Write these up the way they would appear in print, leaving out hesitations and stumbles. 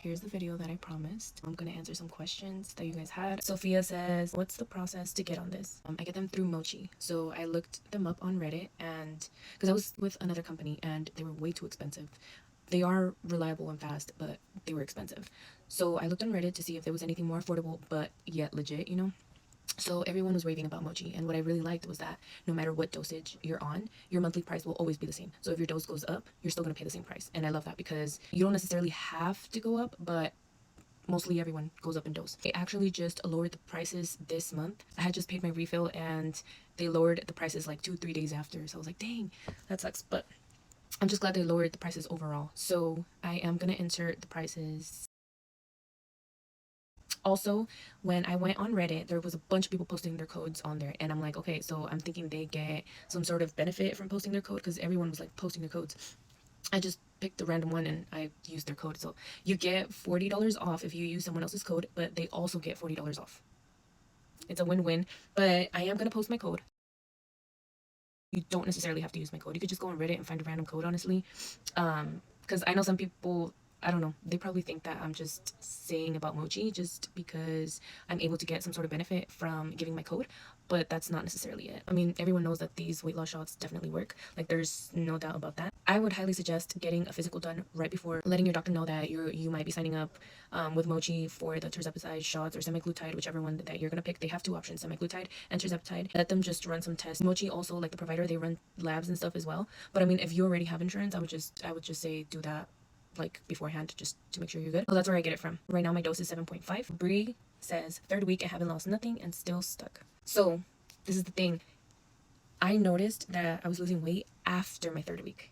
Here's the video that I promised. I'm gonna answer some questions that you guys had. Sophia says, what's the process to get on this? I get them through Mochi. So I looked them up on Reddit, and because I was with another company and they were way too expensive. They are reliable and fast, but they were expensive. So I looked on Reddit to see if there was anything more affordable but yet legit, you know? So everyone was raving about mochi, and what I really liked was that no matter what dosage you're on, your monthly price will always be the same. So if your dose goes up, you're still going to pay the same price. And I love that because you don't necessarily have to go up, but mostly everyone goes up in dose. They actually just lowered the prices this month. I had just paid my refill and they lowered the prices like 2-3 days after. So I was like, dang, that sucks. But I'm just glad they lowered the prices overall. So I am going to insert the prices. Also, when I went on Reddit, there was a bunch of people posting their codes on there, and I'm like, okay, so I'm thinking they get some sort of benefit from posting their code because everyone was like posting their codes. I just picked a random one and I used their code. So you get $40 off if you use someone else's code, but they also get $40 off. It's a win-win, but I am going to post my code. You don't necessarily have to use my code. You could just go on Reddit and find a random code, honestly. Because I know some people, I don't know, they probably think that I'm just saying about mochi just because I'm able to get some sort of benefit from giving my code, but that's not necessarily it. I mean, everyone knows that these weight loss shots definitely work. Like, there's no doubt about that. I would highly suggest getting a physical done right before, letting your doctor know that you might be signing up with mochi for the Tirzepatide shots or semaglutide, whichever one that you're gonna pick. They have two options, semaglutide and Tirzepatide. Let them just run some tests. Mochi also, like the provider, they run labs and stuff as well. But I mean, if you already have insurance, I would just say do that like beforehand just to make sure you're good. So that's where I get it from. Right now my dose is 7.5. Bree says, 3rd week I haven't lost nothing and still stuck. So this is the thing. I noticed that I was losing weight after my 3rd week.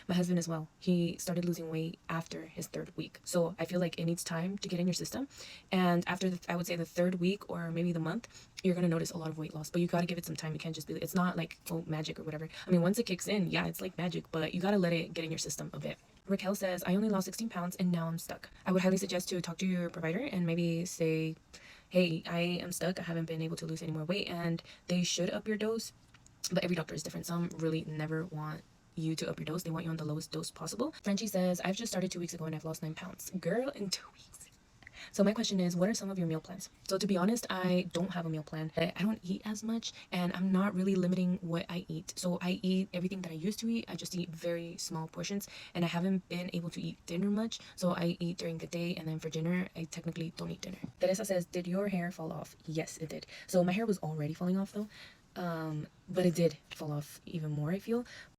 My husband as well. He started losing weight after his 3rd week. So I feel like it needs time to get in your system. And after I would say the 3rd week or maybe the month, you're going to notice a lot of weight loss. But you got to give it some time. You can't just be, it's not like, oh, magic or whatever. I mean, once it kicks in, yeah, it's like magic, but you got to let it get in your system a bit. Raquel says, I only lost 16 pounds and now I'm stuck. I would highly suggest to talk to your provider and maybe say, hey, I am stuck. I haven't been able to lose any more weight, and they should up your dose. But every doctor is different. Some really never want you to up your dose. They want you on the lowest dose possible. Frenchie says, I've just started 2 weeks ago and I've lost 9 pounds. Girl, in 2 weeks. So my question is, what are some of your meal plans? So to be honest, I don't have a meal plan. I don't eat as much and I'm not really limiting what I eat. So I eat everything that I used to eat. I just eat very small portions and I haven't been able to eat dinner much. So I eat during the day, and then for dinner, I technically don't eat dinner. Teresa says, did your hair fall off? Yes, it did. So my hair was already falling off though. But it did fall off even more, I feel.